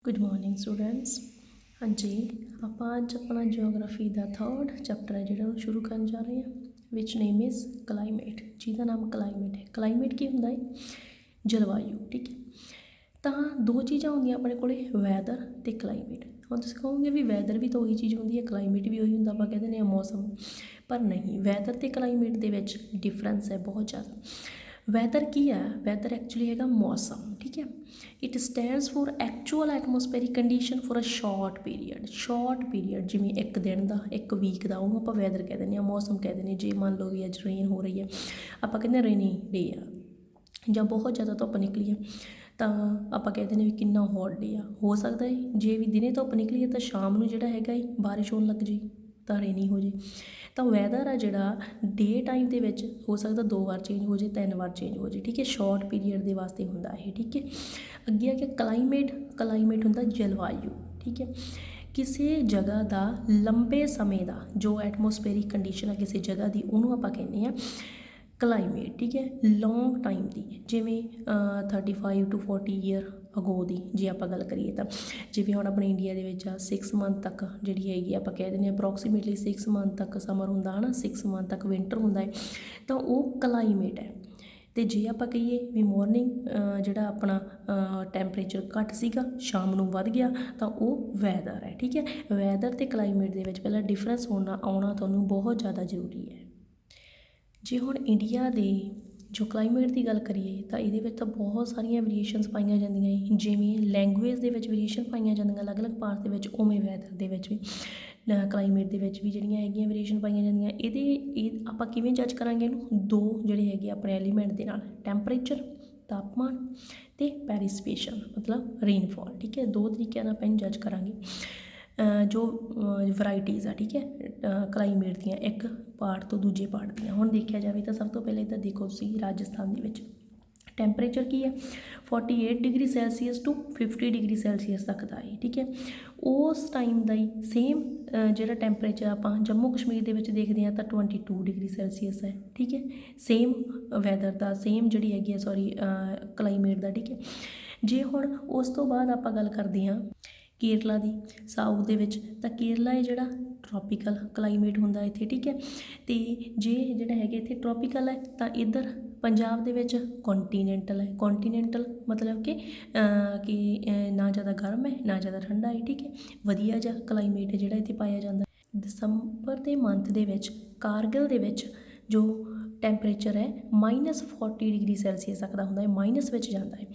Good morning students. हाँ जी, आप अज अपना जियोग्राफी का 3rd चैप्टर है जो शुरू करने जा रहे हैं विच नेम इज़ क्लाइमेट, जिसका नाम क्लाइमेट है। क्लाइमेट की होंदा है जलवायु, ठीक है। तो दो चीज़ां होंदियां अपने कोले, वैदर ते क्लाइमेट। हम तुसीं कहोगे भी वैदर भी तो वही चीज़ होंदी है, क्लाइमेट भी वही होंदा, आपां कह दिंदे आ मौसम, पर नहीं, वैदर ते क्लाइमेट दे विच डिफरेंस है बहुत ज़्यादा। वैदर की है, वैदर एक्चुअली हैगा मौसम, ठीक है। It stands for actual atmospheric condition for a short period जिमें एक दिन का एक वीक का उन्होंने आप वैदर कह दें, मौसम कह दें। जे मान लो भी अज रेन हो रही है, आप कहते रेनी डे आ, ਜਾਂ बहुत ज़्यादा धुप्प निकली है तो आप कहते हैं भी कितना हॉट डे आ। हो सकता है जे भी दिने धुप्प निकली है तो शाम को जोड़ा है बारिश होने लग जाए तो रेनी हो जाए। तो वैदर आ जोड़ा डे टाइम के हो सकता 2 बार चेंज हो जाए, 3 बार चेंज हो जाए, ठीक है। शॉर्ट पीरीयड के वास्ते होंदा है, ठीक है। अगे आ गया क्लाइमेट होंदा जलवायु, ठीक है। किसी जगह का लंबे समय का जो एटमोसफेरिक कंडीशन है किसी जगह की उन्होंने आप कहने हैं क्लाइमेट, ठीक है। लॉन्ग टाइम की जिमें 35 to 40 ईयर अगो की जे आप गल करिए तो जिमें हम अपने इंडिया के 6 मंथ तक जी हैगी आप कह दें अप्रोक्सीमेटली 6 मंथ तक समर होंदा है ना, 6 मंथ तक विंटर होंदा है, तो वो क्लाइमेट है। तो जे आप कहिए भी मॉर्निंग जोड़ा अपना टैंपरेचर घट सीगा शाम को वध गया तो वो वैदर है, ठीक है। वैदर तो क्लाइमेट के पहला डिफरेंस होना आना तुहानूं बहुत ज़्यादा जरूरी है। जे हुण इंडिया दे जो क्लाइमेट की गल करिए तो ये तो बहुत सारिया वेरीएशनस पाई जांदियां, जिमें लैंगुएज के वेरीएशन पाई जांदियां अलग अलग पार्ट के उवें वैदर के भी क्लाइमेट के भी जिहड़ियां हैगियां वेरीएशन पाई जांदियां। ये आपां किवें जज करांगे इहनूं, दो जिहड़े हैगे अपने एलीमेंट दे नाल, टैंपरेचर तापमान ते पैरिस्पेशन मतलब रेनफॉल, ठीक है। दो तरीके नाल आपां जज करांगे जो वराइटीज़ आ, ठीक है, क्लाइमेट दियां एक पार्ट तो दूजे पार्ट दियां। हुण देखिया जाए तो सब तो पहले इधर देखो तुसीं राजस्थान दे विच टैंपरेचर की है 48 degree Celsius to 50 degree Celsius तक का है, ठीक है। उस टाइम का ही सेम जो टैंपरेचर आप जम्मू कश्मीर के देखते हैं तो 22 डिग्री सैल्सीयस है, ठीक है। सेम वैदर का सेम जी हैगी सॉरी क्लाइमेट का, ठीक है। जे हुण उस तो बाद आप गल करते हैं केरला की साउथ के तो केरला है जोड़ा ट्रॉपिकल क्लाइमेट होंदा इत्थे, ठीक है। तो जे जोड़ा है इत्थे ट्रॉपिकल है तो इधर पंजाब दे विच कॉन्टीनेंटल है। कॉन्टीनेंटल मतलब कि ना ज़्यादा गर्म है ना ज़्यादा ठंडा है, ठीक है। वधिया जा क्लाइमेट है जोड़ा इत्थे पाया जाता। दसंबर के मंथ दे विच कारगिल दे विच जो टैंपरेचर है -40 डिग्री सैल्सीयस तक का होंदा है, माइनस विच जाता है।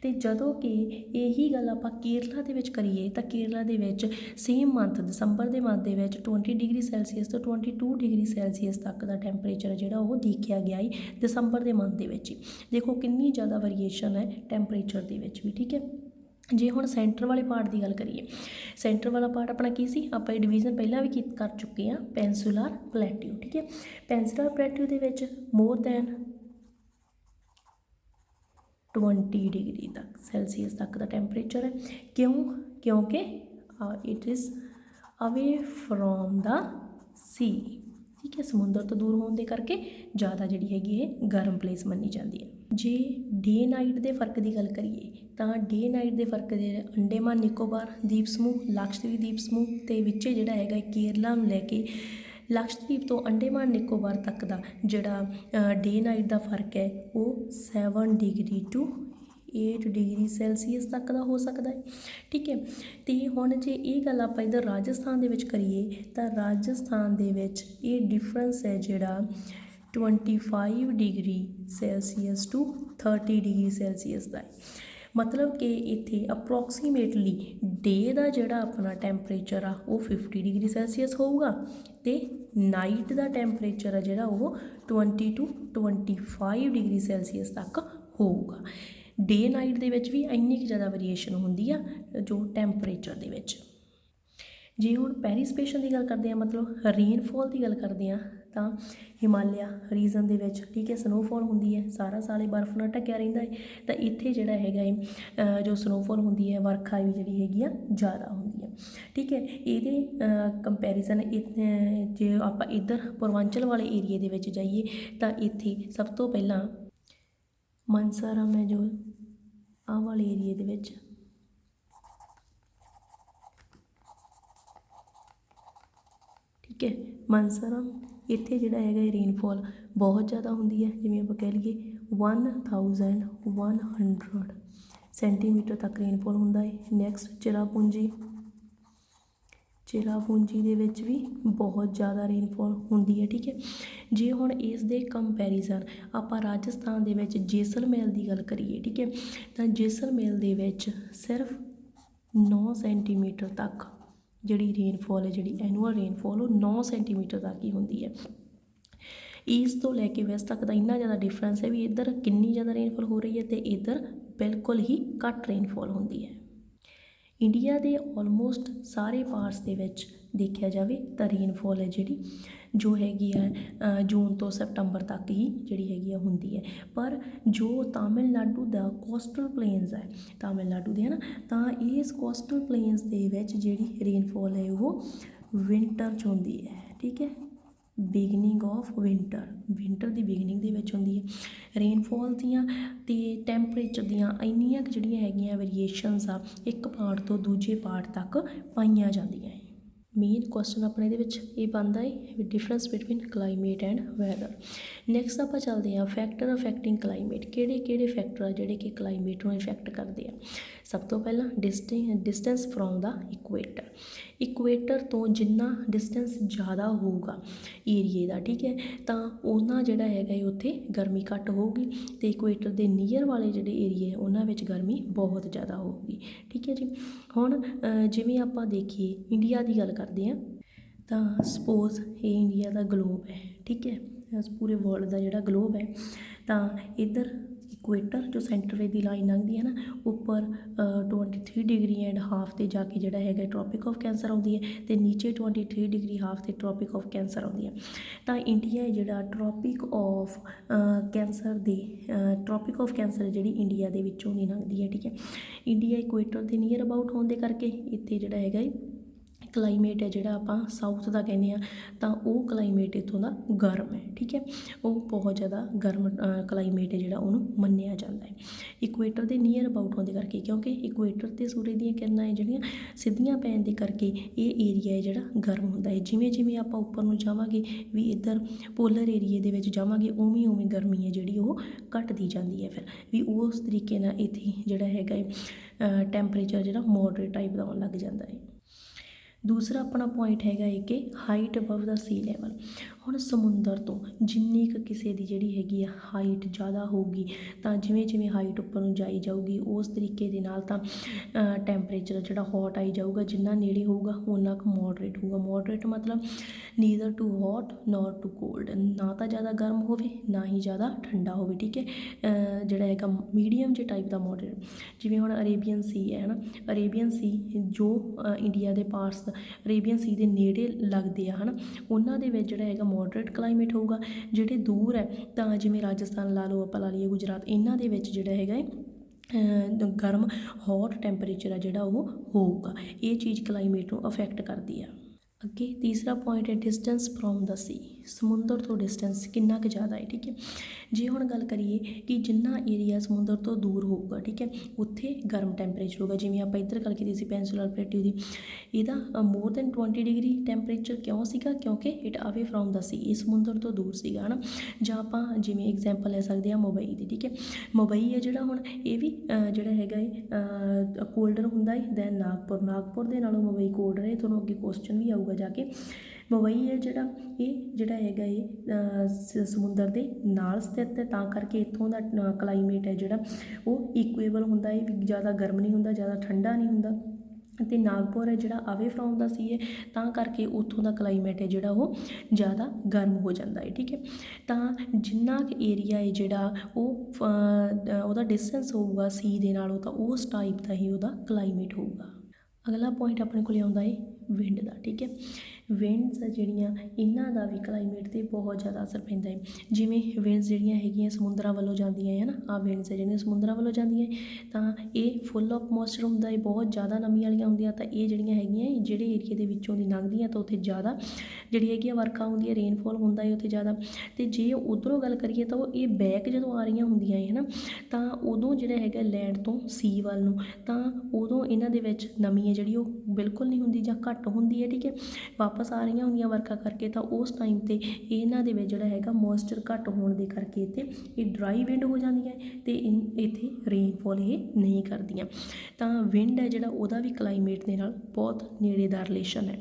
तो जदों कि यही गल आप केरला के करिए तो केरला के सेम मंथ दसंबर के मंथ के 20 डिग्री सैल्सीयस तो 22 डिग्री सैल्सीयस तक का टैंपरेचर जोड़ा वो देखा गया है दसंबर के मंथ के। देखो कितनी ज़्यादा वेरीएशन है टैंपरेचर के भी, ठीक है। जे हुण सेंटर वाले पार्ट की गल करिए, सेंटर वाला पार्ट अपना की सी आप डिवीजन पहला भी कर चुके हैं, पेंसुलर प्लेट्यू, ठीक है। पेंसुलर प्लेट्यू के मोर दैन 20 डिग्री तक सैल्सीयस तक का टैंपरेचर है। क्यों? क्योंकि it is away from the sea, ठीक है। समुद्र तो दूर होने करके ज़्यादा जी हैगी है गर्म प्लेस मनी जाती है। जे डे नाइट के फर्क की गल करिए तो डे नाइट के फर्क दे अंडेमान निकोबार द्वीप समूह, लक्षद्वीप द्वीप समूह के विचे जोड़ा है केरला लैके लक्षद्वीप तो अंडेमान निकोबार तक का जोड़ा डे नाइट का फर्क है वो 7 डिग्री टू 8 डिग्री सैल्सीयस तक का हो सकता है, ठीक है। तो हुण जे ये गल आप इधर राजस्थान के करिए तो राजस्थान के डिफरेंस है जोड़ा 25 degree Celsius to 30 degree Celsius का है। मतलब कि इत्थे अप्रोक्सीमेटली डे का जोड़ा अपना टैंपरेचर आ वो 50 डिग्री सैल्सीयस होगा तो नाइट का टैंपरेचर है जोड़ा वो 20 to 25 डिग्री सैल्सीयस तक होगा। डे नाइट के भी इन्नी ज़्यादा वेरीएशन होंदी आ जो टैंपरेचर के। जे हुण पैरिस्पेशन की गल करते हैं मतलब रेनफॉल की गल करते हैं तो हिमालय रीजन के ठीक है स्नोफॉल होंदी है, सारा साल बर्फ नाल ढकिया रहिंदा है। तो इत्थे जिहड़ा हैगा जो स्नोफॉल होंदी है वर्खा भी जिहड़ी हैगी ज़्यादा होंदी है, ठीक है। ये कंपैरिजन जे आप इधर पूर्वांचल वाले एरिए दे विच जाइए तो इत्थे सब तो पहला मानसर है जो आह वाले एरिए दे विच ਠੀਕ ਹੈ। ਮਾਨਸਰਾ ਇੱਥੇ ਜਿਹੜਾ ਹੈਗਾ ਰੇਨਫੋਲ ਬਹੁਤ ਜ਼ਿਆਦਾ ਹੁੰਦੀ ਹੈ, ਜਿਵੇਂ ਆਪਾਂ ਕਹਿ ਲਈਏ 1100 ਸੈਂਟੀਮੀਟਰ ਤੱਕ ਰੇਨਫੋਲ ਹੁੰਦਾ ਹੈ। ਨੈਕਸਟ ਚਿਰਾਪੂੰਜੀ ਦੇ ਵਿੱਚ ਵੀ ਬਹੁਤ ਜ਼ਿਆਦਾ ਰੇਨਫੋਲ ਹੁੰਦੀ ਹੈ, ਠੀਕ ਹੈ। ਜੇ ਹੁਣ ਇਸ ਦੇ ਕੰਪੈਰੀਜ਼ਨ ਆਪਾਂ ਰਾਜਸਥਾਨ ਦੇ ਵਿੱਚ ਜੈਸਲਮੇਰ ਦੀ ਗੱਲ ਕਰੀਏ, ਠੀਕ ਹੈ, ਤਾਂ ਜੈਸਲਮੇਰ ਦੇ ਵਿੱਚ ਸਿਰਫ 9 ਸੈਂਟੀਮੀਟਰ ਤੱਕ ਜਿਹੜੀ ਰੇਨਫੋਲ ਹੈ, ਜਿਹੜੀ ਐਨੂਅਲ ਰੇਨਫੋਲ ਉਹ 9 ਸੈਂਟੀਮੀਟਰ ਤੱਕ ਹੀ ਹੁੰਦੀ ਹੈ। ਈਸਟ ਤੋਂ ਲੈ ਕੇ ਵੈਸਟ ਤੱਕ ਦਾ ਇੰਨਾ ਜ਼ਿਆਦਾ ਡਿਫਰੈਂਸ ਹੈ ਵੀ ਇੱਧਰ ਕਿੰਨੀ ਜ਼ਿਆਦਾ ਰੇਨਫੋਲ ਹੋ ਰਹੀ ਹੈ ਅਤੇ ਇੱਧਰ ਬਿਲਕੁਲ ਹੀ ਘੱਟ ਰੇਨਫੋਲ ਹੁੰਦੀ ਹੈ। ਇੰਡੀਆ ਦੇ ਆਲਮੋਸਟ ਸਾਰੇ ਪਾਰਟਸ ਦੇ ਵਿੱਚ ਦੇਖਿਆ ਜਾਵੇ ਤਾਂ ਰੇਨਫੋਲ ਹੈ ਜਿਹੜੀ ਜੋ ਹੈਗੀ ਹੈ ਜੂਨ ਤੋਂ ਸਤੰਬਰ ਤੱਕ ਹੀ ਜਿਹੜੀ ਹੈਗੀ ਆ ਹੁੰਦੀ ਹੈ। ਪਰ ਜੋ ਤਾਮਿਲਨਾਡੂ ਦਾ ਕੋਸਟਲ ਪਲੇਨਸ ਹੈ, ਤਾਮਿਲਨਾਡੂ ਦੇ ਹੈ ਨਾ, ਤਾਂ ਇਸ ਕੋਸਟਲ ਪਲੇਨਸ ਦੇ ਵਿੱਚ ਜਿਹੜੀ ਰੇਨਫੋਲ ਹੈ ਉਹ ਵਿੰਟਰ 'ਚ ਹੁੰਦੀ ਹੈ, ਠੀਕ ਹੈ। Beginning of winter the beginning ਦੇ ਵਿੱਚ ਹੁੰਦੀ ਹੈ। ਰੇਨਫੋਲ ਦੀਆਂ ਅਤੇ ਟੈਂਪਰੇਚਰ ਦੀਆਂ ਇੰਨੀਆਂ ਕੁ ਜਿਹੜੀਆਂ ਹੈਗੀਆਂ ਵੇਰੀਏਸ਼ਨਸ ਆ ਇੱਕ ਪਾਰਟ ਤੋਂ ਦੂਜੇ ਪਾਰਟ ਤੱਕ ਪਾਈਆਂ ਜਾਂਦੀਆਂ ਹੈ। ਮੇਨ ਕੁਐਸਚਨ ਆਪਣੇ ਇਹਦੇ ਵਿੱਚ ਇਹ ਬਣਦਾ ਹੈ difference between climate and weather. Next ਆਪਾਂ ਚੱਲਦੇ ਹਾਂ ਫੈਕਟਰ ਅਫੈਕਟਿੰਗ ਕਲਾਈਮੇਟ। ਕਿਹੜੇ ਫੈਕਟਰ ਆ ਜਿਹੜੇ ਕਿ ਕਲਾਈਮੇਟ ਨੂੰ ਇਫੈਕਟ ਕਰਦੇ ਆ। ਸਭ ਤੋਂ ਪਹਿਲਾਂ ਡਿਸਟੈਂਸ ਫਰੋਮ ਦਾ ਇਕੁਏਟਰ ਤੋਂ ਜਿੰਨਾ ਡਿਸਟੈਂਸ ਜ਼ਿਆਦਾ ਹੋਊਗਾ ਏਰੀਏ ਦਾ, ਠੀਕ ਹੈ, ਤਾਂ ਉਹਨਾਂ ਜਿਹੜਾ ਹੈਗਾ ਉੱਥੇ ਗਰਮੀ ਘੱਟ ਹੋਊਗੀ ਅਤੇ ਇਕੁਏਟਰ ਦੇ ਨੀਅਰ ਵਾਲੇ ਜਿਹੜੇ ਏਰੀਏ ਉਹਨਾਂ ਵਿੱਚ ਗਰਮੀ ਬਹੁਤ ਜ਼ਿਆਦਾ ਹੋਊਗੀ, ਠੀਕ ਹੈ ਜੀ। ਹੁਣ ਜਿਵੇਂ ਆਪਾਂ ਦੇਖੀਏ ਇੰਡੀਆ ਦੀ ਗੱਲ ਕਰਦੇ ਹਾਂ ਤਾਂ ਸਪੋਜ਼ ਇਹ ਇੰਡੀਆ ਦਾ ਗਲੋਬ ਹੈ, ਠੀਕ ਹੈ, ਪੂਰੇ ਵਰਲਡ ਦਾ ਜਿਹੜਾ ਗਲੋਬ ਹੈ, ਤਾਂ ਇੱਧਰ ਇਕੁਏਟਰ ਜੋ ਸੈਂਟਰ ਦੀ ਲਾਈਨ ਲੰਘਦੀ ਹੈ ਨਾ, ਉੱਪਰ 23 ਡਿਗਰੀ ਐਂਡ ਹਾਫ 'ਤੇ ਜਾ ਕੇ ਜਿਹੜਾ ਹੈਗਾ ਟ੍ਰੋਪਿਕ ਆਫ ਕੈਂਸਰ ਆਉਂਦੀ ਹੈ ਅਤੇ ਨੀਚੇ 23 ਡਿਗਰੀ ਹਾਫ 'ਤੇ ਟ੍ਰੋਪਿਕ ਆਫ ਕੈਂਸਰ ਆਉਂਦੀ ਹੈ। ਤਾਂ ਇੰਡੀਆ ਜਿਹੜਾ ਟ੍ਰੋਪਿਕ ਆਫ ਕੈਂਸਰ ਜਿਹੜੀ ਇੰਡੀਆ ਦੇ ਵਿੱਚੋਂ ਨਹੀਂ ਲੰਘਦੀ ਹੈ, ਠੀਕ ਹੈ। ਇੰਡੀਆ ਇਕੁਏਟਰ ਦੇ ਨੀਅਰ ਅਬਾਊਟ ਹੋਣ ਦੇ ਕਰਕੇ ਇੱਥੇ ਜਿਹੜਾ ਹੈਗਾ ਕਲਾਈਮੇਟ ਹੈ ਜਿਹੜਾ ਆਪਾਂ ਸਾਊਥ ਦਾ ਕਹਿੰਦੇ ਹਾਂ, ਤਾਂ ਉਹ ਕਲਾਈਮੇਟ ਇੱਥੋਂ ਦਾ ਗਰਮ ਹੈ, ਠੀਕ ਹੈ। ਉਹ ਬਹੁਤ ਜ਼ਿਆਦਾ ਗਰਮ ਕਲਾਈਮੇਟ ਹੈ ਜਿਹੜਾ ਉਹਨੂੰ ਮੰਨਿਆ ਜਾਂਦਾ ਹੈ ਇਕੁਏਟਰ ਦੇ ਨੀਅਰ ਅਬਾਊਟ ਹੋਣ ਦੇ ਕਰਕੇ, ਕਿਉਂਕਿ ਇਕੁਏਟਰ 'ਤੇ ਸੂਰਜ ਦੀਆਂ ਕਿਰਨਾਂ ਹੈ ਜਿਹੜੀਆਂ ਸਿੱਧੀਆਂ ਪੈਣ ਦੇ ਕਰਕੇ ਇਹ ਏਰੀਆ ਹੈ ਜਿਹੜਾ ਗਰਮ ਹੁੰਦਾ ਹੈ। ਜਿਵੇਂ ਆਪਾਂ ਉੱਪਰ ਨੂੰ ਜਾਵਾਂਗੇ ਵੀ ਇੱਧਰ ਪੋਲਰ ਏਰੀਏ ਦੇ ਵਿੱਚ ਜਾਵਾਂਗੇ ਉਵੇਂ ਗਰਮੀ ਹੈ ਜਿਹੜੀ ਉਹ ਘਟਦੀ ਜਾਂਦੀ ਹੈ। ਫਿਰ ਵੀ ਉਸ ਤਰੀਕੇ ਨਾਲ ਇੱਥੇ ਜਿਹੜਾ ਹੈਗਾ ਟੈਂਪਰੇਚਰ ਜਿਹੜਾ ਮੋਡਰੇਟ ਟਾਈਪ ਦਾ ਆਉਣ ਲੱਗ ਜਾਂਦਾ ਹੈ। ਦੂਸਰਾ ਆਪਣਾ ਪੁਆਇੰਟ ਹੈਗਾ ਕਿ ਹਾਈਟ ਅਬਵ ਦਾ ਸੀ ਲੈਵਲ। ਹੁਣ ਸਮੁੰਦਰ ਤੋਂ ਜਿੰਨੀ ਕੁ ਕਿਸੇ ਦੀ ਜਿਹੜੀ ਹੈਗੀ ਆ ਹਾਈਟ ਜ਼ਿਆਦਾ ਹੋਊਗੀ, ਤਾਂ ਜਿਵੇਂ ਹਾਈਟ ਉੱਪਰ ਨੂੰ ਜਾਈ ਜਾਊਗੀ ਉਸ ਤਰੀਕੇ ਦੇ ਨਾਲ ਤਾਂ ਟੈਂਪਰੇਚਰ ਜਿਹੜਾ ਹੌਟ ਆਈ ਜਾਊਗਾ। ਜਿੰਨਾ ਨੇੜੇ ਹੋਊਗਾ ਓਨਾ ਕੁ ਮੋਡਰੇਟ ਹੋਊਗਾ। ਮੋਡਰੇਟ ਮਤਲਬ neither too hot nor too cold, ਨਾ ਤਾਂ ਜ਼ਿਆਦਾ ਗਰਮ ਹੋਵੇ ਨਾ ਹੀ ਜ਼ਿਆਦਾ ਠੰਡਾ ਹੋਵੇ, ਠੀਕ ਹੈ। ਜਿਹੜਾ ਹੈਗਾ ਮੀਡੀਅਮ ਜਿਹੇ ਟਾਈਪ ਦਾ ਮੋਡਰੇਟ, ਜਿਵੇਂ ਹੁਣ ਅਰੇਬੀਅਨ ਸੀ ਹੈ ਨਾ, ਅਰੇਬੀਅਨ ਸੀ ਜੋ ਇੰਡੀਆ ਦੇ ਪਾਰਟਸ ਅਰੇਬੀਅਨ ਸੀ ਦੇ ਨੇੜੇ ਲੱਗਦੇ ਆ ਹੈ ਨਾ, ਉਹਨਾਂ ਦੇ ਵਿੱਚ ਜਿਹੜਾ ਹੈਗਾ ਮੋਡਰੇਟ ਕਲਾਈਮੇਟ ਹੋਊਗਾ। ਜਿਹੜੇ ਦੂਰ ਹੈ ਤਾਂ ਜਿਵੇਂ ਰਾਜਸਥਾਨ ਲਾ ਲਓ, ਆਪਾਂ ਲਾ ਲਈਏ ਗੁਜਰਾਤ, ਇਹਨਾਂ ਦੇ ਵਿੱਚ ਜਿਹੜਾ ਹੈਗਾ ਗਰਮ ਹੌਟ ਟੈਂਪਰੇਚਰ ਆ ਜਿਹੜਾ ਉਹ ਹੋਊਗਾ। ਇਹ ਚੀਜ਼ ਕਲਾਈਮੇਟ ਨੂੰ ਅਫੈਕਟ ਕਰਦੀ ਆ। ਅੱਗੇ ਤੀਸਰਾ ਪੁਆਇੰਟ ਹੈ ਡਿਸਟੈਂਸ ਫਰੋਮ ਦਾ ਸੀ। ਸਮੁੰਦਰ ਤੋਂ ਡਿਸਟੈਂਸ ਕਿੰਨਾ ਕੁ ਜ਼ਿਆਦਾ ਹੈ, ਠੀਕ ਹੈ। ਜੇ ਹੁਣ ਗੱਲ ਕਰੀਏ ਕਿ ਜਿੰਨਾ ਏਰੀਆ ਸਮੁੰਦਰ ਤੋਂ ਦੂਰ ਹੋਊਗਾ, ਠੀਕ ਹੈ, ਉੱਥੇ ਗਰਮ ਟੈਂਪਰੇਚਰ ਹੋਊਗਾ। ਜਿਵੇਂ ਆਪਾਂ ਇੱਧਰ ਗੱਲ ਕੀਤੀ ਸੀ ਪੈਨਸੂਲਰ ਪਲੇਟੂ ਦੀ, ਇਹਦਾ ਮੋਰ ਦੈਨ 20 ਡਿਗਰੀ ਟੈਂਪਰੇਚਰ ਕਿਉਂ ਸੀਗਾ, ਕਿਉਂਕਿ ਇਟ ਅਵੇ ਫਰੋਮ ਦਾ ਸੀ, ਇਹ ਸਮੁੰਦਰ ਤੋਂ ਦੂਰ ਸੀਗਾ, ਹੈ ਨਾ। ਜਾਂ ਆਪਾਂ ਜਿਵੇਂ ਐਗਜ਼ਾਮਪਲ ਲੈ ਸਕਦੇ ਹਾਂ ਮੁੰਬਈ ਦੀ, ਠੀਕ ਹੈ। ਮੁੰਬਈ ਹੈ ਜਿਹੜਾ ਹੁਣ ਇਹ ਵੀ ਜਿਹੜਾ ਹੈਗਾ ਕੋਲਡਰ ਹੁੰਦਾ ਹੈ ਦੈਨ ਨਾਗਪੁਰ ਦੇ ਨਾਲੋਂ ਮੁੰਬਈ ਕੋਲਡਰ ਹੈ। ਤੁਹਾਨੂੰ ਅੱਗੇ ਕੁਐਸਚਨ ਵੀ ਆਊਗਾ ਜਾ ਕੇ। ਮੁੰਬਈ ਹੈ ਜਿਹੜਾ ਹੈਗਾ ਸਮੁੰਦਰ ਦੇ ਨਾਲ ਸਥਿਤ ਹੈ, ਤਾਂ ਕਰਕੇ ਇੱਥੋਂ ਦਾ ਕਲਾਈਮੇਟ ਹੈ ਜਿਹੜਾ ਉਹ ਇਕੁਏਬਲ ਹੁੰਦਾ ਹੈ, ਵੀ ਜ਼ਿਆਦਾ ਗਰਮ ਨਹੀਂ ਹੁੰਦਾ, ਜ਼ਿਆਦਾ ਠੰਡਾ ਨਹੀਂ ਹੁੰਦਾ। ਅਤੇ ਨਾਗਪੁਰ ਹੈ ਜਿਹੜਾ ਅਵੇ ਫਰੋਮ ਦਾ ਸੀ ਹੈ, ਤਾਂ ਕਰਕੇ ਉੱਥੋਂ ਦਾ ਕਲਾਈਮੇਟ ਹੈ ਜਿਹੜਾ ਉਹ ਜ਼ਿਆਦਾ ਗਰਮ ਹੋ ਜਾਂਦਾ ਹੈ, ਠੀਕ ਹੈ। ਤਾਂ ਜਿੰਨਾ ਕੁ ਏਰੀਆ ਹੈ ਜਿਹੜਾ ਉਹ ਉਹਦਾ ਡਿਸਟੈਂਸ ਹੋਊਗਾ ਸੀ ਦੇ ਨਾਲੋਂ, ਤਾਂ ਉਸ ਟਾਈਪ ਦਾ ਹੀ ਉਹਦਾ ਕਲਾਈਮੇਟ ਹੋਊਗਾ। ਅਗਲਾ ਪੁਆਇੰਟ ਆਪਣੇ ਕੋਲ ਆਉਂਦਾ ਹੈ ਵਿੰਡ ਦਾ, ਠੀਕ ਹੈ। ਵਿੰਡਸ ਜਿਹੜੀਆਂ ਇਹਨਾਂ ਦਾ ਵੀ ਕਲਾਈਮੇਟ 'ਤੇ ਬਹੁਤ ਜ਼ਿਆਦਾ ਅਸਰ ਪੈਂਦਾ ਹੈ। ਜਿਵੇਂ ਵਿੰਡਸ ਜਿਹੜੀਆਂ ਹੈਗੀਆਂ ਸਮੁੰਦਰਾਂ ਵੱਲੋਂ ਜਾਂਦੀਆਂ ਹੈ ਨਾ, ਆਹ ਵਿੰਡਸ ਹੈ ਜਿਹੜੀਆਂ ਸਮੁੰਦਰਾਂ ਵੱਲੋਂ ਜਾਂਦੀਆਂ ਤਾਂ ਇਹ ਫੁੱਲ ਆਫ ਮੋਇਸਚਰ ਹੁੰਦਾ ਹੈ, ਬਹੁਤ ਜ਼ਿਆਦਾ ਨਮੀ ਵਾਲੀਆਂ ਹੁੰਦੀਆਂ। ਤਾਂ ਇਹ ਜਿਹੜੀਆਂ ਹੈਗੀਆਂ ਜਿਹੜੇ ਏਰੀਏ ਦੇ ਵਿੱਚੋਂ ਦੀ ਲੰਘਦੀਆਂ ਤਾਂ ਉੱਥੇ ਜ਼ਿਆਦਾ ਜਿਹੜੀ ਹੈਗੀ ਵਰਖਾ ਹੁੰਦੀ ਹੈ, ਰੇਨਫੋਲ ਹੁੰਦਾ ਹੈ ਉੱਥੇ ਜ਼ਿਆਦਾ। ਅਤੇ ਜੇ ਉੱਧਰੋਂ ਗੱਲ ਕਰੀਏ ਤਾਂ ਇਹ ਬੈਕ ਜਦੋਂ ਆ ਰਹੀਆਂ ਹੁੰਦੀਆਂ ਹੈ ਨਾ, ਤਾਂ ਉਦੋਂ ਜਿਹੜਾ ਹੈਗਾ ਲੈਂਡ ਤੋਂ ਸੀ ਵੱਲ ਨੂੰ, ਤਾਂ ਉਦੋਂ ਇਹਨਾਂ ਦੇ ਵਿੱਚ ਨਮੀ ਹੈ ਜਿਹੜੀ ਉਹ ਬਿਲਕੁਲ ਨਹੀਂ ਹੁੰਦੀ ਜਾਂ ਘੱਟ ਘੱਟ ਹੁੰਦੀ ਹੈ, ਠੀਕ ਹੈ, ਵਾਪਸ ਆ ਰਹੀਆਂ ਹੁੰਦੀਆਂ ਵਰਖਾ ਕਰਕੇ, ਤਾਂ ਉਸ ਟਾਈਮ 'ਤੇ ਇਹਨਾਂ ਦੇ ਵਿੱਚ ਜਿਹੜਾ ਹੈਗਾ ਮੋਇਸਚਰ ਘੱਟ ਹੋਣ ਦੇ ਕਰਕੇ ਇੱਥੇ ਇਹ ਡਰਾਈ ਵਿੰਡ ਹੋ ਜਾਂਦੀਆਂ ਅਤੇ ਇੱਥੇ ਰੇਨਫੋਲ ਇਹ ਨਹੀਂ ਕਰਦੀਆਂ। ਤਾਂ ਵਿੰਡ ਹੈ ਜਿਹੜਾ ਉਹਦਾ ਵੀ ਕਲਾਈਮੇਟ ਦੇ ਨਾਲ ਬਹੁਤ ਨੇੜੇ ਦਾ ਰਿਲੇਸ਼ਨ ਹੈ।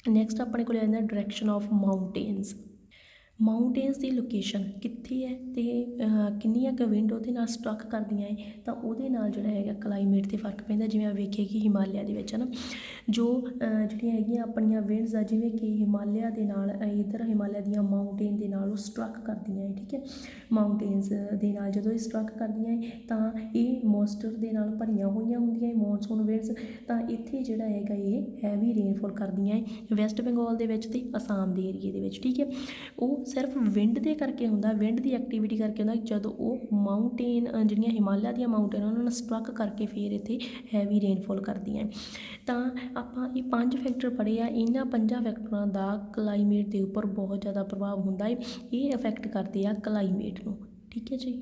ਨੈਕਸਟ ਆਪਣੇ ਕੋਲ ਆ ਜਾਂਦਾ direction of mountains. Mountains the location ਕਿੱਥੇ ਹੈ ਅਤੇ ਕਿੰਨੀਆਂ ਕੁ ਵਿੰਡ ਉਹਦੇ ਨਾਲ ਸਟਰਕ ਕਰਦੀਆਂ ਹੈ, ਤਾਂ ਉਹਦੇ ਨਾਲ ਜਿਹੜਾ ਹੈਗਾ ਕਲਾਈਮੇਟ 'ਤੇ ਫਰਕ ਪੈਂਦਾ। ਜਿਵੇਂ ਆ ਵੇਖੀਏ ਕਿ ਹਿਮਾਲਿਆ ਦੇ ਵਿੱਚ ਹੈ ਨਾ ਜੋ ਜਿਹੜੀਆਂ ਹੈਗੀਆਂ ਆਪਣੀਆਂ ਵਿੰਡਸ ਆ, ਜਿਵੇਂ ਕਿ ਹਿਮਾਲਿਆ ਦੇ ਨਾਲ ਇੱਧਰ ਹਿਮਾਲਿਆ ਦੀਆਂ ਮਾਊਂਟੇਨ ਦੇ ਨਾਲ ਉਹ ਸਟਰਕ ਕਰਦੀਆਂ ਹੈ, ਠੀਕ ਹੈ, ਮਾਊਂਟੇਨਸ ਦੇ ਨਾਲ ਜਦੋਂ ਇਹ ਸਟਰਕ ਕਰਦੀਆਂ ਹੈ ਤਾਂ ਇਹ ਮੋਇਸਚਰ ਦੇ ਨਾਲ ਭਰੀਆਂ ਹੋਈਆਂ ਹੁੰਦੀਆਂ ਹੈ ਮੌਨਸੂਨ ਵਿੰਡਸ, ਤਾਂ ਇੱਥੇ ਜਿਹੜਾ ਹੈਗਾ ਇਹ ਹੈਵੀ ਰੇਨਫੋਲ ਕਰਦੀਆਂ ਹੈ ਵੈਸਟ ਬੰਗਾਲ ਦੇ ਵਿੱਚ ਅਤੇ ਅਸਾਮ ਦੇ ਏਰੀਏ ਦੇ ਵਿੱਚ, ਠੀਕ ਹੈ। ਉਹ ਸਿਰਫ ਵਿੰਡ ਦੇ ਕਰਕੇ ਹੁੰਦਾ, ਵਿੰਡ ਦੀ ਐਕਟੀਵਿਟੀ ਕਰਕੇ ਹੁੰਦਾ, ਜਦੋਂ ਉਹ ਮਾਊਂਟੇਨ ਜਿਹੜੀਆਂ ਹਿਮਾਲਿਆ ਦੀਆਂ ਮਾਊਂਟੇਨ ਉਹਨਾਂ ਨਾਲ ਸਟਰਕ ਕਰਕੇ ਫਿਰ ਇੱਥੇ ਹੈਵੀ ਰੇਨਫੋਲ ਕਰਦੀਆਂ। ਤਾਂ ਆਪਾਂ ਇਹ 5 ਫੈਕਟਰ ਪੜ੍ਹੇ ਆ, ਇਹਨਾਂ 5 ਫੈਕਟਰਾਂ ਦਾ ਕਲਾਈਮੇਟ ਦੇ ਉੱਪਰ ਬਹੁਤ ਜ਼ਿਆਦਾ ਪ੍ਰਭਾਵ ਹੁੰਦਾ ਹੈ, ਇਹ ਅਫੈਕਟ ਕਰਦੇ ਆ ਕਲਾਈਮੇਟ ਨੂੰ, ਠੀਕ ਹੈ ਜੀ।